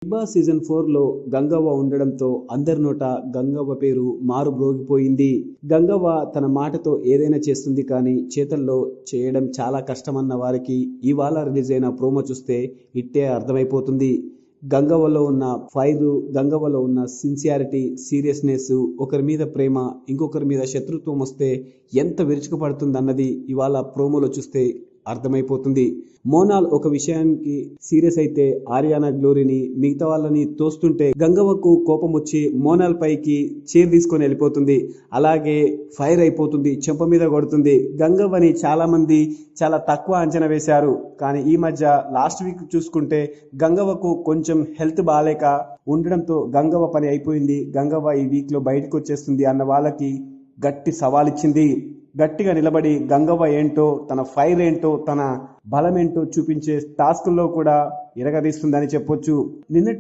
Big boss season 4లో Gangavva ఉండడంతో అందరి నోట గంగవ్వ పేరు మారుమ్రోగిపోయింది. గంగవ్వ తన మాటతో ఏదైనా చేస్తుంది కానీ చేతల్లో చేయడం చాలా కష్టమన్న వారికి ఇవాళ రిలీజ్ అయిన ప్రోమో చూస్తే ఇట్టే అర్థమైపోతుంది. గంగవ్వలో ఉన్న ఫైర్, గంగవ్వలో ఉన్న సిన్సియారిటీ, సీరియస్నెస్, ఒకరి మీద ప్రేమ ఇంకొకరి మీద శత్రుత్వం వస్తే ఎంత విరుచుకుపడుతుందన్నది ఇవాళ ప్రోమోలో చూస్తే అర్థమైపోతుంది. మోనాల్ ఒక విషయానికి సీరియస్ అయితే ఆర్యానా గ్లోరీని మిగతా వాళ్ళని తోస్తుంటే గంగవ్వకు కోపం వచ్చి మోనాల్ పైకి చైర్ తీసుకొని వెళ్ళిపోతుంది. అలాగే ఫైర్ అయిపోతుంది, చెంప మీద కొడుతుంది. గంగవ్వని చాలా మంది చాలా తక్కువ అంచనా వేశారు. కానీ ఈ మధ్య లాస్ట్ వీక్ చూసుకుంటే గంగవ్వకు కొంచెం హెల్త్ బాగాలేక ఉండడంతో గంగవ్వ పని అయిపోయింది, గంగవ్వ ఈ వీక్ లో బయటకు వచ్చేస్తుంది అన్న వాళ్ళకి గట్టి సవాలిచ్చింది. గట్టిగా నిలబడి గంగవ్వ ఏంటో, తన ఫైర్ ఏంటో, తన బలమేంటో చూపించే టాస్కుల్లో కూడా ఇరగదీస్తుందని చెప్పొచ్చు. నిన్నటి